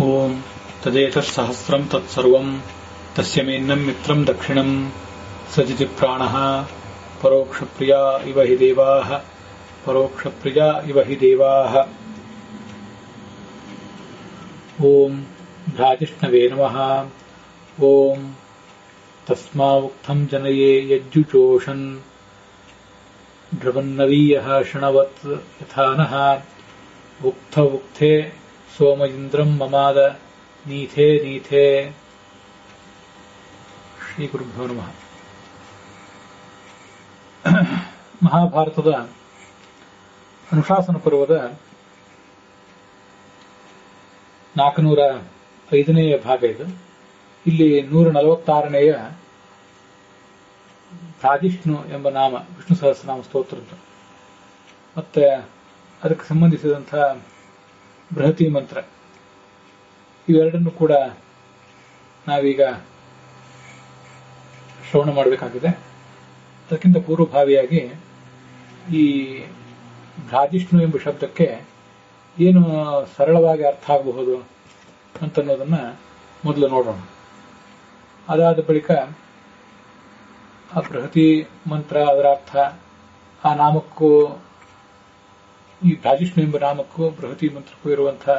ಓಂ ತದೇತತ್ಸಹಸ್ರಂ ತತ್ಸರ್ವಂ ತಸ್ಯ ಮೇನ್ನಂ ಮಿತ್ರಂ ದಕ್ಷಿಣಂ ಸಜಿತಿ ಪ್ರಾಣಃ ಪರೋಕ್ಷಪ್ರಿಯಾ ಇವ ಹಿ ದೇವಾಃ ಪರೋಕ್ಷಪ್ರಿಯಾ ಇವ ಹಿ ದೇವಾಃ. ಓಂ ಭ್ರಾಜಿಷ್ಣವೇ ನಮಃ. ಓಂ ತಸ್ಮಾವುಕ್ತಂ ಜನಯೇ ಯಜ್ಜುಚೋಷನ್ ಧ್ರುವನ್ನವೀಯಃ ಶೃಣವತ್ ಯಥಾನಃ ಉಕ್ಥ ಉಕ್ಥೆ ಸೋಮ ಇಂದ್ರಂ ಮಮಾದ ನೀಥೇ ನೀಥೇ. ಶ್ರೀ ಗುರುಭ್ಯೋ ನಮಃ. ಮಹಾಭಾರತದ ಅನುಶಾಸನ ಪರ್ವದ 405ನೇ ಭಾಗ ಇದು. ಇಲ್ಲಿ 146ನೇಯ ಪ್ರಾಜಿಷ್ಣು ಎಂಬ ನಾಮ ವಿಷ್ಣು ಸಹಸ್ರನಾಮ ಸ್ತೋತ್ರದ್ದು ಮತ್ತೆ ಅದಕ್ಕೆ ಸಂಬಂಧಿಸಿದಂತಹ ಬೃಹತಿ ಮಂತ್ರ ಇವೆರಡನ್ನು ಕೂಡ ನಾವೀಗ ಶ್ರವಣ ಮಾಡಬೇಕಾಗಿದೆ. ಅದಕ್ಕಿಂತ ಪೂರ್ವಭಾವಿಯಾಗಿ ಈ ಭ್ರಾಜಿಷ್ಣು ಎಂಬ ಶಬ್ದಕ್ಕೆ ಏನು ಸರಳವಾಗಿ ಅರ್ಥ ಆಗಬಹುದು ಅಂತನ್ನೋದನ್ನ ಮೊದಲು ನೋಡೋಣ. ಅದಾದ ಬಳಿಕ ಆ ಬೃಹತಿ ಮಂತ್ರ, ಅದರ ಅರ್ಥ, ಆ ನಾಮಕ್ಕೂ ಈ ಭ್ರಾಜಿಷ್ಣು ಎಂಬ ನಾಮಕ್ಕೂ ಬೃಹತಿ ಮಂತ್ರಕ್ಕೂ ಇರುವಂತಹ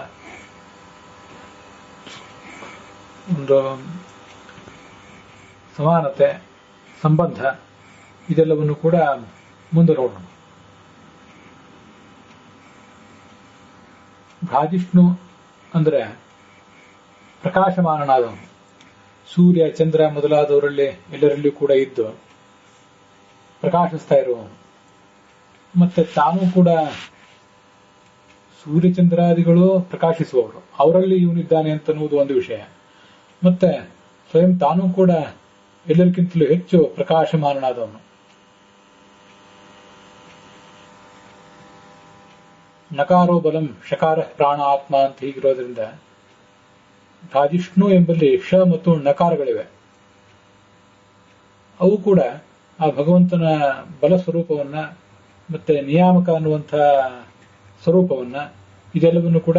ಒಂದು ಸಮಾನತೆ, ಸಂಬಂಧ, ಇದೆಲ್ಲವನ್ನು ಕೂಡ ಮುಂದೆ ನೋಡೋಣ. ಭ್ರಾಜಿಷ್ಣು ಅಂದ್ರೆ ಪ್ರಕಾಶಮಾನನಾದವನು, ಸೂರ್ಯ ಚಂದ್ರ ಮೊದಲಾದವರಲ್ಲಿ ಎಲ್ಲರಲ್ಲಿಯೂ ಕೂಡ ಇದ್ದು ಪ್ರಕಾಶಿಸ್ತಾ ಇರುವವನು. ಮತ್ತೆ ತಾನೂ ಕೂಡ ಸೂರ್ಯಚಂದ್ರಾದಿಗಳು ಪ್ರಕಾಶಿಸುವವರು, ಅವರಲ್ಲಿ ಇವನಿದ್ದಾನೆ ಅಂತನ್ನುವುದು ಒಂದು ವಿಷಯ. ಮತ್ತೆ ಸ್ವಯಂ ತಾನೂ ಕೂಡ ಎಲ್ಲರಿಗಿಂತಲೂ ಹೆಚ್ಚು ಪ್ರಕಾಶಮಾನನಾದವನು. ನಕಾರೋ ಬಲಂ ಶಕಾರ ಪ್ರಾಣ ಆತ್ಮ ಅಂತ ಹೀಗಿರೋದ್ರಿಂದ ಭ್ರಾಜಿಷ್ಣು ಎಂಬಲ್ಲಿ ಶ ಮತ್ತು ನಕಾರಗಳಿವೆ. ಅವು ಕೂಡ ಆ ಭಗವಂತನ ಬಲ ಸ್ವರೂಪವನ್ನ ಮತ್ತೆ ನಿಯಾಮಕ ಅನ್ನುವಂತಹ ಸ್ವರೂಪವನ್ನ ಇದೆಲ್ಲವನ್ನು ಕೂಡ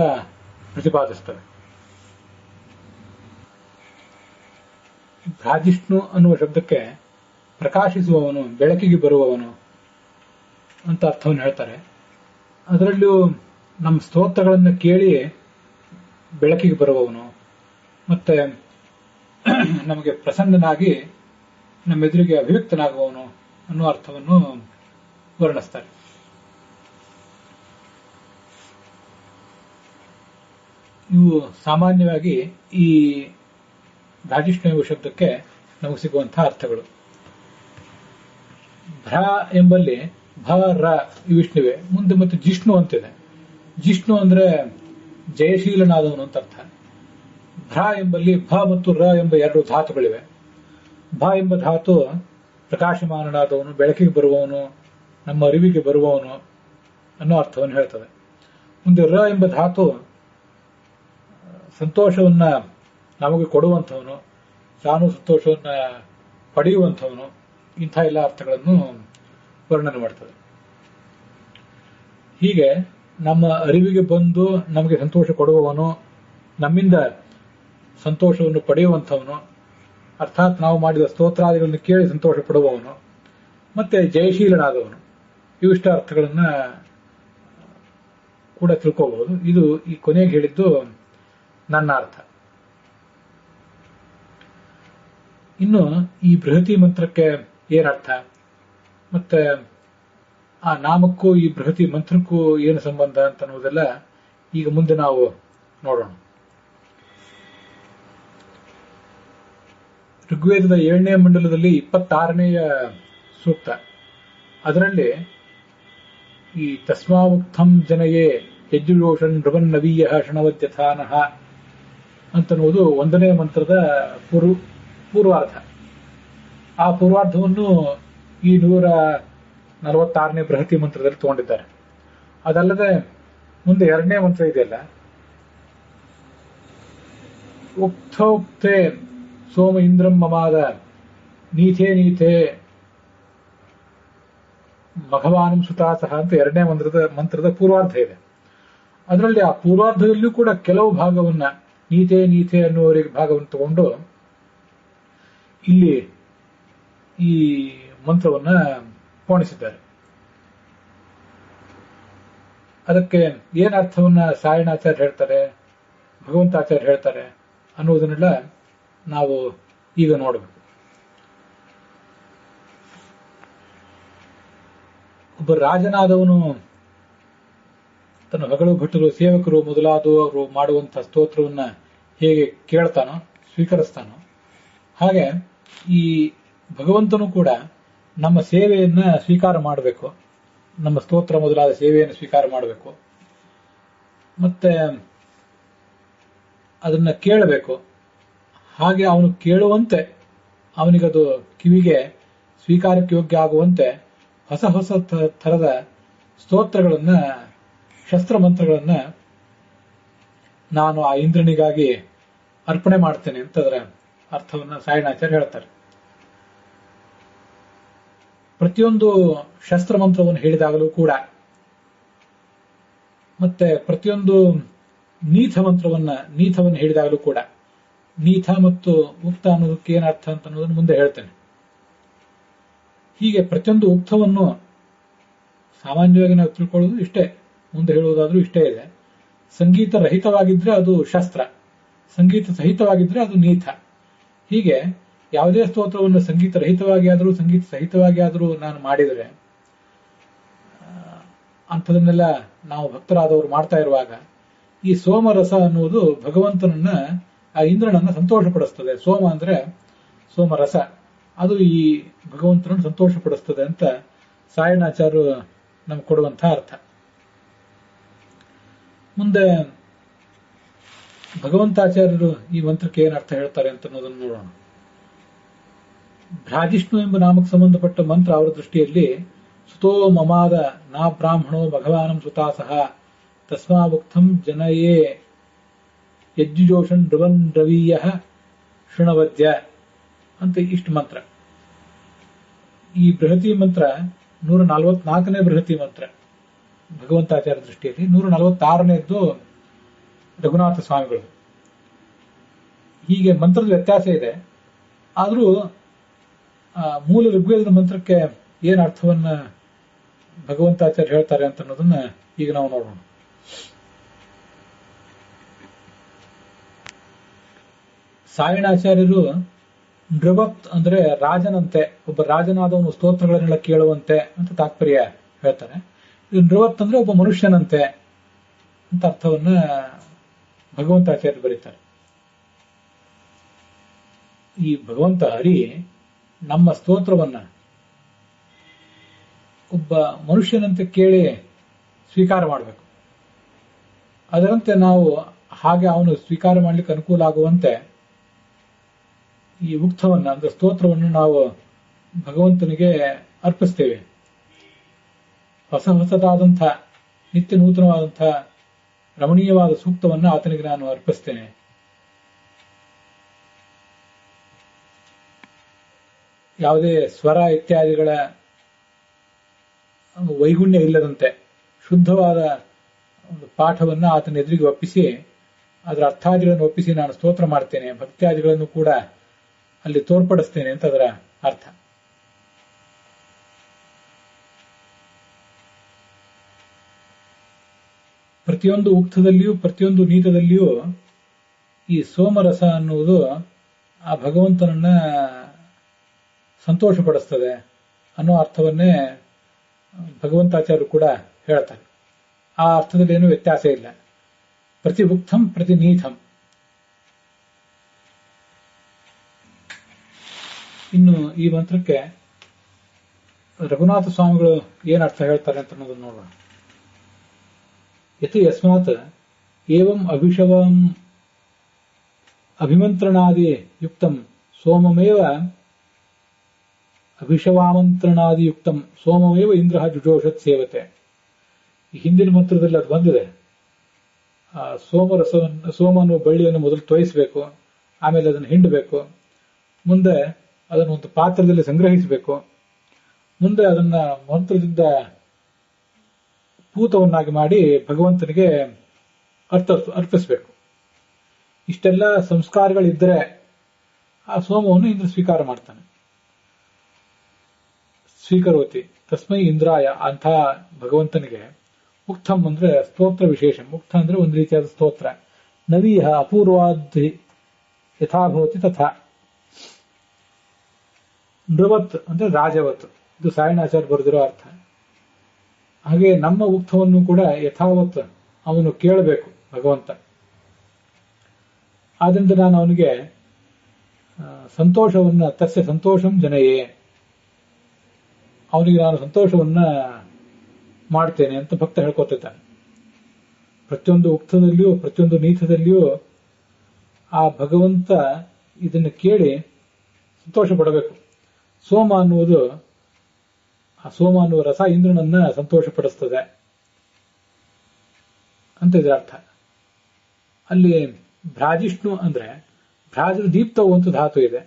ಪ್ರತಿಪಾದಿಸ್ತವೆ. ಭ್ರಾಜಿಷ್ಣು ಅನ್ನುವ ಶಬ್ದಕ್ಕೆ ಪ್ರಕಾಶಿಸುವವನು, ಬೆಳಕಿಗೆ ಬರುವವನು ಅಂತ ಅರ್ಥವನ್ನು ಹೇಳ್ತಾರೆ. ಅದರಲ್ಲಿಯೂ ನಮ್ಮ ಸ್ತೋತ್ರಗಳನ್ನು ಕೇಳಿ ಬೆಳಕಿಗೆ ಬರುವವನು, ಮತ್ತೆ ನಮಗೆ ಪ್ರಸನ್ನನಾಗಿ ನಮ್ಮೆದುರಿಗೆ ಅಭಿವ್ಯಕ್ತನಾಗುವವನು ಅನ್ನುವ ಅರ್ಥವನ್ನು ವರ್ಣಿಸ್ತಾರೆ. ಇವು ಸಾಮಾನ್ಯವಾಗಿ ಈ ಭ್ರಾಜಿಷ್ಣು ಎಂಬ ಶಬ್ದಕ್ಕೆ ನಮಗೆ ಸಿಗುವಂತಹ ಅರ್ಥಗಳು. ಭ್ರ ಎಂಬಲ್ಲಿ ಭ ರ ಇವಿಷ್ಣುವೆ, ಮುಂದೆ ಮತ್ತೆ ಜಿಷ್ಣು ಅಂತಿದೆ. ಜಿಷ್ಣು ಅಂದ್ರೆ ಜಯಶೀಲನಾದವನು ಅಂತ ಅರ್ಥ. ಭ್ರ ಎಂಬಲ್ಲಿ ಭ ಮತ್ತು ರ ಎಂಬ ಎರಡು ಧಾತುಗಳಿವೆ. ಭ ಎಂಬ ಧಾತು ಪ್ರಕಾಶಮಾನನಾದವನು, ಬೆಳಕಿಗೆ ಬರುವವನು, ನಮ್ಮ ಅರಿವಿಗೆ ಬರುವವನು ಅನ್ನೋ ಅರ್ಥವನ್ನು ಹೇಳ್ತದೆ. ಮುಂದೆ ರ ಎಂಬ ಧಾತು ಸಂತೋಷವನ್ನ ನಮಗೆ ಕೊಡುವಂಥವನು, ತಾನು ಸಂತೋಷವನ್ನ ಪಡೆಯುವಂಥವನು, ಇಂಥ ಎಲ್ಲ ಅರ್ಥಗಳನ್ನು ವರ್ಣನೆ ಮಾಡ್ತದೆ. ಹೀಗೆ ನಮ್ಮ ಅರಿವಿಗೆ ಬಂದು ನಮಗೆ ಸಂತೋಷ ಕೊಡುವವನು, ನಮ್ಮಿಂದ ಸಂತೋಷವನ್ನು ಪಡೆಯುವಂಥವನು, ಅರ್ಥಾತ್ ನಾವು ಮಾಡಿದ ಸ್ತೋತ್ರಾದಿಗಳನ್ನು ಕೇಳಿ ಸಂತೋಷ ಪಡುವವನು, ಮತ್ತೆ ಜಯಶೀಲನಾದವನು, ಇವಿಷ್ಟ ಅರ್ಥಗಳನ್ನ ಕೂಡ ತಿಳ್ಕೋಬಹುದು. ಇದು ಈ ಕೊನೆಗೆ ಹೇಳಿದ್ದು ನನ್ನ ಅರ್ಥ. ಇನ್ನು ಈ ಬೃಹತಿ ಮಂತ್ರಕ್ಕೆ ಏನರ್ಥ, ಮತ್ತೆ ಆ ನಾಮಕ್ಕೂ ಈ ಬೃಹತಿ ಮಂತ್ರಕ್ಕೂ ಏನು ಸಂಬಂಧ ಅಂತ ಅನ್ನೋದೆಲ್ಲ ಈಗ ಮುಂದೆ ನಾವು ನೋಡೋಣ. ಋಗ್ವೇದದ 7ನೇ ಮಂಡಲದಲ್ಲಿ 26ನೇಯ ಸೂಕ್ತ, ಅದರಲ್ಲಿ ಈ ತಸ್ಮಾವುಕ್ತಂ ಜನಯೇ ಯಜ್ಜುರೋಷನ್ ನೃವನ್ನವೀಯ ಶೃಣವದ್ಯಥಾನಃ ಅಂತನ್ನುವುದು 1ನೇ ಮಂತ್ರದ ಪೂರ್ವಾರ್ಧ. ಆ ಪೂರ್ವಾರ್ಧವನ್ನು ಈ 146ನೇ ಬೃಹತಿ ಮಂತ್ರದಲ್ಲಿ ತಗೊಂಡಿದ್ದಾರೆ. ಅದಲ್ಲದೆ ಮುಂದೆ 2ನೇ ಮಂತ್ರ ಇದೆಯಲ್ಲ, ಉಕ್ಥೋಕ್ತೆ ಸೋಮ ಇಂದ್ರಂ ಮಮಾದ ನೀಥೇ ನೀಥೇ ಮಘವಾನಂ ಸುತಾಸಹ ಅಂತ 2ನೇ ಮಂತ್ರದ ಪೂರ್ವಾರ್ಧ ಇದೆ. ಅದರಲ್ಲಿ ಆ ಪೂರ್ವಾರ್ಧದಲ್ಲಿಯೂ ಕೂಡ ಕೆಲವು ಭಾಗವನ್ನ ನೀತೆ ನೀತೆ ಅನ್ನುವರಿಗೆ ಭಾಗವನ್ನು ತಗೊಂಡು ಇಲ್ಲಿ ಈ ಮಂತ್ರವನ್ನ ಪೋಣಿಸಿದ್ದಾರೆ. ಅದಕ್ಕೆ ಏನ್ ಅರ್ಥವನ್ನ ಸಾಯಣಾಚಾರ್ಯ ಹೇಳ್ತಾರೆ, ಭಗವಂತಾಚಾರ್ಯ ಹೇಳ್ತಾರೆ ಅನ್ನುವುದನ್ನೆಲ್ಲ ನಾವು ಈಗ ನೋಡಬೇಕು. ಒಬ್ಬ ರಾಜನಾದವನು ತನ್ನ ಹೊಗಳು ಭಟ್ಟರು ಸೇವಕರು ಮೊದಲಾದವರು ಮಾಡುವಂತಹ ಸ್ತೋತ್ರವನ್ನ ಹೇಗೆ ಕೇಳ್ತಾನೋ ಸ್ವೀಕರಿಸ್ತಾನೋ ಹಾಗೆ ಈ ಭಗವಂತನು ಕೂಡ ನಮ್ಮ ಸೇವೆಯನ್ನ ಸ್ವೀಕಾರ ಮಾಡಬೇಕು, ನಮ್ಮ ಸ್ತೋತ್ರ ಮೊದಲಾದ ಸೇವೆಯನ್ನು ಸ್ವೀಕಾರ ಮಾಡಬೇಕು, ಮತ್ತೆ ಅದನ್ನ ಕೇಳಬೇಕು. ಹಾಗೆ ಅವನು ಕೇಳುವಂತೆ, ಅವನಿಗದು ಕಿವಿಗೆ ಸ್ವೀಕಾರಕ್ಕೆ ಯೋಗ್ಯ ಆಗುವಂತೆ ಹೊಸ ಹೊಸ ಥರದ ಸ್ತೋತ್ರಗಳನ್ನ, ಶಸ್ತ್ರ ಮಂತ್ರಗಳನ್ನ ನಾನು ಆ ಇಂದ್ರನಿಗಾಗಿ ಅರ್ಪಣೆ ಮಾಡ್ತೇನೆ ಅಂತ ಅದರ ಅರ್ಥವನ್ನ ಸಾಯಣಾಚಾರ್ಯ ಹೇಳ್ತಾರೆ. ಪ್ರತಿಯೊಂದು ಶಸ್ತ್ರ ಮಂತ್ರವನ್ನು ಹೇಳಿದಾಗಲೂ ಕೂಡ ಮತ್ತೆ ಪ್ರತಿಯೊಂದು ನೀಥವನ್ನು ಹೇಳಿದಾಗಲೂ ಕೂಡ ನೀಥ ಮತ್ತು ಉಕ್ತ ಅನ್ನೋದಕ್ಕೆ ಏನ್ ಅರ್ಥ ಅಂತ ಅನ್ನೋದನ್ನು ಮುಂದೆ ಹೇಳ್ತೇನೆ. ಹೀಗೆ ಪ್ರತಿಯೊಂದು ಉಕ್ತವನ್ನು ಸಾಮಾನ್ಯವಾಗಿ ನಾವು ತಿಳ್ಕೊಳ್ಳೋದು ಇಷ್ಟೇ, ಮುಂದೆ ಹೇಳುವುದಾದ್ರೂ ಇಷ್ಟೇ ಇದೆ. ಸಂಗೀತ ರಹಿತವಾಗಿದ್ರೆ ಅದು ಶಸ್ತ್ರ, ಸಂಗೀತ ಸಹಿತವಾಗಿದ್ರೆ ಅದು ನೀಥ. ಹೀಗೆ ಯಾವುದೇ ಸ್ತೋತ್ರವನ್ನು ಸಂಗೀತ ರಹಿತವಾಗಿ ಆದರೂ ಸಂಗೀತ ಸಹಿತವಾಗಿ ಆದರೂ ನಾನು ಮಾಡಿದರೆ ಅಂಥದನ್ನೆಲ್ಲ ನಾವು ಭಕ್ತರಾದವರು ಮಾಡ್ತಾ ಇರುವಾಗ ಈ ಸೋಮರಸ ಅನ್ನುವುದು ಭಗವಂತನನ್ನ, ಆ ಇಂದ್ರನನ್ನ ಸಂತೋಷಪಡಿಸ್ತದೆ. ಸೋಮ ಅಂದ್ರೆ ಸೋಮರಸ, ಅದು ಈ ಭಗವಂತನನ್ನು ಸಂತೋಷಪಡಿಸ್ತದೆ ಅಂತ ಸಾಯಣಾಚಾರ್ಯರು ನಮ್ಗೆ ಕೊಡುವಂತಹ ಅರ್ಥ. ಮುಂದೆ ಭಗವಂತಾಚಾರ್ಯರು ಈ ಮಂತ್ರಕ್ಕೆ ಏನ್ ಅರ್ಥ ಹೇಳ್ತಾರೆ ಅಂತ ಅನ್ನೋದನ್ನು ನೋಡೋಣ. ಭ್ರಾಜಿಷ್ಣು ಎಂಬ ನಾಮಕ್ಕೆ ಸಂಬಂಧಪಟ್ಟ ಮಂತ್ರ ಅವರ ದೃಷ್ಟಿಯಲ್ಲಿ ಸುತೋ ಮಮಾದ ನಾ ಬ್ರಾಹ್ಮಣೋ ಭಗವಾನಂ ಸುತಾಸಹ ತಸ್ಮಾವುಕ್ತಂ ಜನಯೇ ಯಜ್ಜುಜೋಷನ್ ಧ್ರುವನ್ ರವೀಯ ಶೃಣವದ್ಯ ಅಂತ ಇಷ್ಟು ಮಂತ್ರ. ಈ ಬೃಹತಿ ಮಂತ್ರ 144ನೇ ಬೃಹತಿ ಮಂತ್ರ ಭಗವಂತಾಚಾರ್ಯ ದೃಷ್ಟಿಯಲ್ಲಿ. 146ನೇದ್ದು ರಘುನಾಥ ಸ್ವಾಮಿಗಳು. ಹೀಗೆ ಮಂತ್ರದ ವ್ಯತ್ಯಾಸ ಇದೆ. ಆದರೂ ಮೂಲ ಋಗ್ವೇದದ ಮಂತ್ರಕ್ಕೆ ಏನ್ ಅರ್ಥವನ್ನ ಭಗವಂತಾಚಾರ್ಯ ಹೇಳ್ತಾರೆ ಅಂತ ಅನ್ನೋದನ್ನ ಈಗ ನಾವು ನೋಡೋಣ. ಸಾಯಣಾಚಾರ್ಯರು ನೃವತ್ ಅಂದ್ರೆ ರಾಜನಂತೆ, ಒಬ್ಬ ರಾಜನಾದವನು ಸ್ತೋತ್ರಗಳನ್ನೆಲ್ಲ ಕೇಳುವಂತೆ ಅಂತ ತಾತ್ಪರ್ಯ ಹೇಳ್ತಾರೆ. ಇದು ನೃವತ್ ಅಂದ್ರೆ ಒಬ್ಬ ಮನುಷ್ಯನಂತೆ ಅಂತ ಅರ್ಥವನ್ನ ಭಗವಂತಾಚಾರ್ಯರು ಬರೀತಾರೆ. ಈ ಭಗವಂತ ಹರಿ ನಮ್ಮ ಸ್ತೋತ್ರವನ್ನ ಒಬ್ಬ ಮನುಷ್ಯನಂತೆ ಕೇಳಿ ಸ್ವೀಕಾರ ಮಾಡಬೇಕು. ಅದರಂತೆ ನಾವು ಹಾಗೆ ಅವನು ಸ್ವೀಕಾರ ಮಾಡ್ಲಿಕ್ಕೆ ಅನುಕೂಲ ಆಗುವಂತೆ ಈ ಉಕ್ತವನ್ನ ಅಂದ್ರೆ ಸ್ತೋತ್ರವನ್ನು ನಾವು ಭಗವಂತನಿಗೆ ಅರ್ಪಿಸ್ತೇವೆ. ಹೊಸದಾದಂಥ ನಿತ್ಯ ನೂತನವಾದಂಥ ರಮಣೀಯವಾದ ಸೂಕ್ತವನ್ನ ಆತನಿಗೆ ನಾನು ಅರ್ಪಿಸ್ತೇನೆ. ಯಾವುದೇ ಸ್ವರ ಇತ್ಯಾದಿಗಳ ವೈಗುಣ್ಯ ಇಲ್ಲದಂತೆ ಶುದ್ಧವಾದ ಒಂದು ಪಾಠವನ್ನ ಆತನ ಎದುರಿಗೆ ಒಪ್ಪಿಸಿ ಅದರ ಅರ್ಥಾದಿಗಳನ್ನು ಒಪ್ಪಿಸಿ ನಾನು ಸ್ತೋತ್ರ ಮಾಡ್ತೇನೆ, ಭಕ್ತ್ಯಾದಿಗಳನ್ನು ಕೂಡ ಅಲ್ಲಿ ತೋರ್ಪಡಿಸ್ತೇನೆ ಅಂತ ಅದರ ಅರ್ಥ. ಪ್ರತಿಯೊಂದು ಉಕ್ತದಲ್ಲಿಯೂ ಪ್ರತಿಯೊಂದು ನೀತದಲ್ಲಿಯೂ ಈ ಸೋಮರಸ ಅನ್ನುವುದು ಆ ಭಗವಂತನನ್ನ ಸಂತೋಷಪಡಿಸ್ತದೆ ಅನ್ನೋ ಅರ್ಥವನ್ನೇ ಭಗವಂತಾಚಾರ್ಯರು ಕೂಡ ಹೇಳ್ತಾರೆ. ಆ ಅರ್ಥದಲ್ಲಿ ಏನೂ ವ್ಯತ್ಯಾಸ ಇಲ್ಲ. ಪ್ರತಿ ಉಕ್ತಂ ಪ್ರತಿ ನೀಥಂ. ಇನ್ನು ಈ ಮಂತ್ರಕ್ಕೆ ರಘುನಾಥ ಸ್ವಾಮಿಗಳು ಏನ್ ಅರ್ಥ ಹೇಳ್ತಾರೆ ಅಂತ ಅನ್ನೋದನ್ನು ನೋಡೋಣ. ಯತ್ ಯಸ್ಮಾತ್ ಏವಂ ಅಭಿಷವಂ ಅಭಿಮಂತ್ರಣಾದಿ ಯುಕ್ತಂ ಸೋಮಮೇವ ಅಭಿಷವಾಮಂತ್ರಣಾದಿ ಯುಕ್ತಂ ಸೋಮಮೇವ ಇಂದ್ರ ಜುಜೋಷತ್ ಸೇವತೆ. ಈ ಹಿಂದಿನ ಮಂತ್ರದಲ್ಲಿ ಅದು ಬಂದಿದೆ. ಸೋಮನು ಬಳ್ಳಿಯನ್ನು ಮೊದಲು ತೋಯಿಸಬೇಕು, ಆಮೇಲೆ ಅದನ್ನು ಹಿಂಡಬೇಕು, ಮುಂದೆ ಅದನ್ನು ಒಂದು ಪಾತ್ರದಲ್ಲಿ ಸಂಗ್ರಹಿಸಬೇಕು, ಮುಂದೆ ಅದನ್ನ ಮಂತ್ರದಿಂದ ಪೂತವನ್ನಾಗಿ ಮಾಡಿ ಭಗವಂತನಿಗೆ ಅರ್ಪಿಸಬೇಕು. ಇಷ್ಟೆಲ್ಲ ಸಂಸ್ಕಾರಗಳಿದ್ದರೆ ಆ ಸೋಮವನ್ನು ಇಂದ್ರ ಸ್ವೀಕಾರ ಮಾಡ್ತಾನೆ. ಸ್ವೀಕರೋತಿ ತಸ್ಮೈ ಇಂದ್ರಾಯ ಅಂಥ ಭಗವಂತನಿಗೆ ಉಕ್ತಂ ಅಂದ್ರೆ ಸ್ತೋತ್ರ ವಿಶೇಷ. ಮುಕ್ತ ಅಂದ್ರೆ ಒಂದು ರೀತಿಯಾದ ಸ್ತೋತ್ರ. ನವೀಹ ಅಪೂರ್ವಾಧಿ ಯಥಾಭವತಿ ತಥಾ. ನೃವತ್ ಅಂದ್ರೆ ರಾಜವತ್, ಇದು ಸಾಯಣಾಚಾರ್ಯ ಬರೆದಿರೋ ಅರ್ಥ. ಹಾಗೆ ನಮ್ಮ ಉಕ್ತವನ್ನು ಕೂಡ ಯಥಾವತ್ ಅವನು ಕೇಳಬೇಕು ಭಗವಂತ. ಆದ್ರಿಂದ ನಾನು ಅವನಿಗೆ ಸಂತೋಷವನ್ನ ತಸ್ಯ ಸಂತೋಷಂ ಜನಯೇ, ಅವನಿಗೆ ನಾನು ಸಂತೋಷವನ್ನ ಮಾಡ್ತೇನೆ ಅಂತ ಭಕ್ತ ಹೇಳ್ಕೊತಿದ್ದಾನೆ. ಪ್ರತಿಯೊಂದು ಉಕ್ತದಲ್ಲಿಯೂ ಪ್ರತಿಯೊಂದು ನೀಥದಲ್ಲಿಯೂ ಆ ಭಗವಂತ ಇದನ್ನು ಕೇಳಿ ಸಂತೋಷ ಪಡಬೇಕು. ಸೋಮ ಅನ್ನುವುದು, ಆ ಸೋಮ ಅನ್ನುವ ರಸ ಇಂದ್ರನನ್ನ ಸಂತೋಷ ಪಡಿಸ್ತದೆ ಅಂತ ಇದರ ಅರ್ಥ. ಅಲ್ಲಿ ಭ್ರಾಜಿಷ್ಣು ಅಂದ್ರೆ ಭ್ರಾಜ ದೀಪ್ತವು ಅಂತ ಧಾತು ಇದೆ,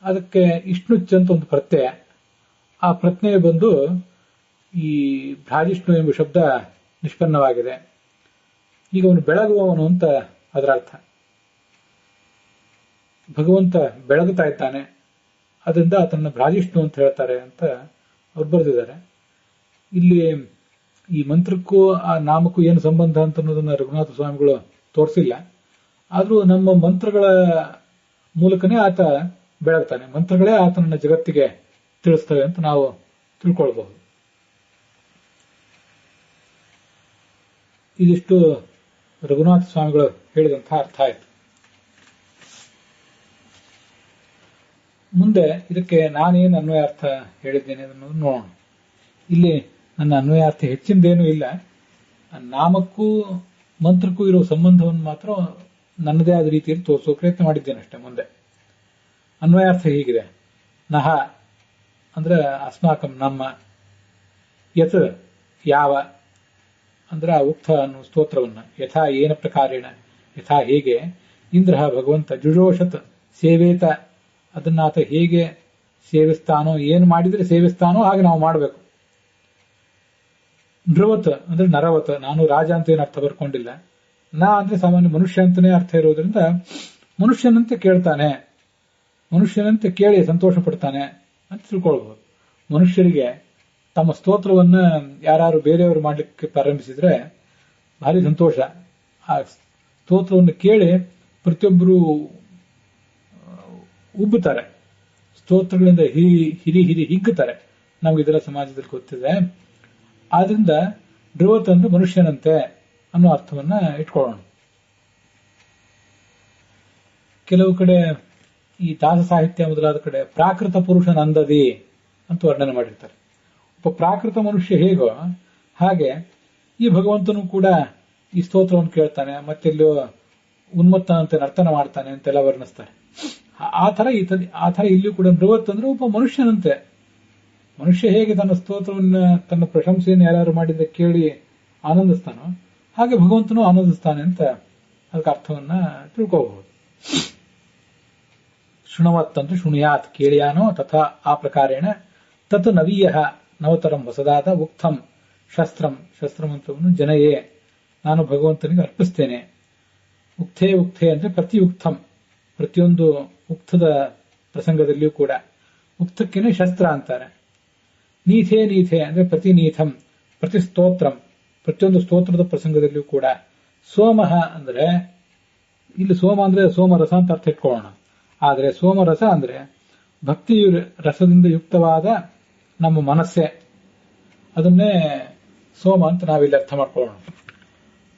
ಅದಕ್ಕೆ ಇಷ್ಣುಚ್ ಅಂತ ಒಂದು ಪ್ರತ್ಯಯ. ಆ ಪ್ರತ್ಯಯ ಬಂದು ಈ ಭ್ರಾಜಿಷ್ಣು ಎಂಬ ಶಬ್ದ ನಿಷ್ಪನ್ನವಾಗಿದೆ. ಈಗ ಅವನು ಬೆಳಗುವವನು ಅಂತ ಅದರ ಅರ್ಥ. ಭಗವಂತ ಬೆಳಗುತ್ತಾ ಇದ್ದಾನೆ, ಅದರಿಂದ ಆತನ ಭ್ರಾಜಿಷ್ಣು ಅಂತ ಹೇಳ್ತಾರೆ ಅಂತ ಅವ್ರು ಬರೆದಿದ್ದಾರೆ. ಇಲ್ಲಿ ಈ ಮಂತ್ರಕ್ಕೂ ಆ ನಾಮಕ್ಕೂ ಏನು ಸಂಬಂಧ ಅಂತ ಅನ್ನೋದನ್ನ ರಘುನಾಥ ಸ್ವಾಮಿಗಳು ತೋರಿಸಿಲ್ಲ. ಆದ್ರೂ ನಮ್ಮ ಮಂತ್ರಗಳ ಮೂಲಕನೇ ಆತ ಬೆಳಗ್ತಾನೆ, ಮಂತ್ರಗಳೇ ಆತನನ್ನ ಜಗತ್ತಿಗೆ ತಿಳಿಸ್ತವೆ ಅಂತ ನಾವು ತಿಳ್ಕೊಳ್ಬಹುದು. ಇದಿಷ್ಟು ರಘುನಾಥ ಸ್ವಾಮಿಗಳು ಹೇಳಿದಂತಹ ಅರ್ಥ ಆಯಿತು. ಮುಂದೆ ಇದಕ್ಕೆ ನಾನೇನು ಅನ್ವಯಾರ್ಥ ಹೇಳಿದ್ದೇನೆ ಅನ್ನೋದು ನೋಡೋಣ. ಇಲ್ಲಿ ನನ್ನ ಅನ್ವಯಾರ್ಥ ಹೆಚ್ಚಿಂದೇನೂ ಇಲ್ಲ. ನಾಮಕ್ಕೂ ಮಂತ್ರಕ್ಕೂ ಇರುವ ಸಂಬಂಧವನ್ನು ಮಾತ್ರ ನನ್ನದೇ ಆದ ರೀತಿಯಲ್ಲಿ ತೋರಿಸುವ ಪ್ರಯತ್ನ ಮಾಡಿದ್ದೇನೆ ಅಷ್ಟೇ. ಮುಂದೆ ಅನ್ವಯಾರ್ಥ ಹೀಗಿದೆ. ನಹ ಅಂದ್ರೆ ಅಸ್ಮಾಕಂ ನಮ್ಮ, ಯತ್ ಯಾವ ಅಂದ್ರೆ ಆ ಉಕ್ತ ಅನ್ನುವ ಸ್ತೋತ್ರವನ್ನ, ಯಥಾ ಏನ ಪ್ರಕಾರೇಣ ಯಥಾ ಹೇಗೆ, ಇಂದ್ರ ಭಗವಂತ ಜುಜೋಷತ್ ಸೇವೇತ ಅದನ್ನ ಆತ ಹೇಗೆ ಸೇವಿಸ್ತಾನೋ, ಏನು ಮಾಡಿದ್ರೆ ಸೇವಿಸ್ತಾನೋ ಹಾಗೆ ನಾವು ಮಾಡಬೇಕು. ನೃವತ್ ಅಂದ್ರೆ ನರವತ್, ನಾನು ರಾಜ ಅಂತ ಏನು ಅರ್ಥ ಬರ್ಕೊಂಡಿಲ್ಲ. ನಾ ಅಂದ್ರೆ ಸಾಮಾನ್ಯ ಮನುಷ್ಯ ಅಂತಾನೆ ಅರ್ಥ ಇರೋದ್ರಿಂದ ಮನುಷ್ಯನಂತೆ ಕೇಳ್ತಾನೆ, ಮನುಷ್ಯನಂತೆ ಕೇಳಿ ಸಂತೋಷ ಪಡ್ತಾನೆ ಅಂತ ತಿಳ್ಕೊಳ್ಬಹುದು. ಮನುಷ್ಯರಿಗೆ ತಮ್ಮ ಸ್ತೋತ್ರವನ್ನ ಯಾರು ಬೇರೆಯವರು ಮಾಡ್ಲಿಕ್ಕೆ ಪ್ರಾರಂಭಿಸಿದ್ರೆ ಭಾರಿ ಸಂತೋಷ. ಆ ಸ್ತೋತ್ರವನ್ನು ಕೇಳಿ ಪ್ರತಿಯೊಬ್ಬರು ಉಬ್ಬುತ್ತಾರೆ, ಸ್ತೋತ್ರಗಳಿಂದ ಹಿರಿ ಹಿಗ್ಗುತ್ತಾರೆ. ನಮ್ಗೆ ಇದರ ಸಮಾಜದಲ್ಲಿ ಗೊತ್ತಿದೆ. ಆದ್ರಿಂದ ಧ್ರುವತ್ ಅಂದ್ರೆ ಮನುಷ್ಯನಂತೆ ಅನ್ನೋ ಅರ್ಥವನ್ನ ಇಟ್ಕೊಳ್ಳೋಣ. ಕೆಲವು ಕಡೆ ಈ ದಾಸ ಸಾಹಿತ್ಯ ಮೊದಲಾದ ಕಡೆ ಪ್ರಾಕೃತ ಪುರುಷನಂದದಿ ಅಂತ ವರ್ಣನೆ ಮಾಡಿರ್ತಾರೆ. ಒಬ್ಬ ಪ್ರಾಕೃತ ಮನುಷ್ಯ ಹೇಗೋ ಹಾಗೆ ಈ ಭಗವಂತನು ಕೂಡ ಈ ಸ್ತೋತ್ರವನ್ನು ಕೇಳ್ತಾನೆ, ಮತ್ತೆಲ್ಲೋ ಉನ್ಮತ್ತನಂತೆ ನರ್ತನ ಮಾಡ್ತಾನೆ ಅಂತೆಲ್ಲ ವರ್ಣಿಸ್ತಾರೆ. ಆ ತರ ಇಲ್ಲಿಯೂ ಕೂಡ ಬೃಹತ್ ಅಂದ್ರೆ ಒಬ್ಬ ಮನುಷ್ಯನಂತೆ, ಮನುಷ್ಯ ಹೇಗೆ ತನ್ನ ಸ್ತೋತ್ರವನ್ನ ತನ್ನ ಪ್ರಶಂಸೆಯನ್ನು ಯಾರು ಮಾಡಿದ್ರೆ ಕೇಳಿ ಆನಂದಿಸ್ತಾನೋ ಹಾಗೆ ಭಗವಂತನು ಆನಂದಿಸ್ತಾನೆ ಅಂತ ಅದಕ್ಕೆ ಅರ್ಥವನ್ನ ತಿಳ್ಕೋಬಹುದು. ಶೃಣವತ್ ಅಂದ್ರೆ ಶೃಣುಯಾತ್ ಕೇಳಿಯಾನೋ ತಥಾ ಆ ಪ್ರಕಾರೇಣ ತತ್ ನವೀಯ ನವತರಂ ಹೊಸದಾದ ಉಕ್ತಂ ಶಸ್ತ್ರಮಂತ್ರವನ್ನು ಜನಯೇ ನಾನು ಭಗವಂತನಿಗೆ ಅರ್ಪಿಸ್ತೇನೆ. ಉಕ್ತೇ ಅಂದ್ರೆ ಪ್ರತಿ ಉಕ್ತಂ, ಪ್ರತಿಯೊಂದು ಉಕ್ತದ ಪ್ರಸಂಗದಲ್ಲಿಯೂ ಕೂಡ ಉಕ್ತಕ್ಕೇನೆ ಶಸ್ತ್ರ ಅಂತಾರೆ. ನೀಥೇ ಅಂದ್ರೆ ಪ್ರತಿ ನೀಥಂ, ಪ್ರತಿ ಸ್ತೋತ್ರಂ, ಪ್ರತಿಯೊಂದು ಸ್ತೋತ್ರದ ಪ್ರಸಂಗದಲ್ಲಿಯೂ ಕೂಡ. ಸೋಮಃ ಅಂದ್ರೆ ಇಲ್ಲಿ ಸೋಮ ಅಂದ್ರೆ ಸೋಮರಸ ಅಂತ ಅರ್ಥ ಇಟ್ಕೊಳ್ಳೋಣ. ಆದರೆ ಸೋಮರಸ ಅಂದ್ರೆ ಭಕ್ತಿ ರಸದಿಂದ ಯುಕ್ತವಾದ ನಮ್ಮ ಮನಸ್ಸೆ, ಅದನ್ನೇ ಸೋಮ ಅಂತ ನಾವಿಲ್ಲಿ ಅರ್ಥ ಮಾಡ್ಕೊಳ್ಳೋಣ.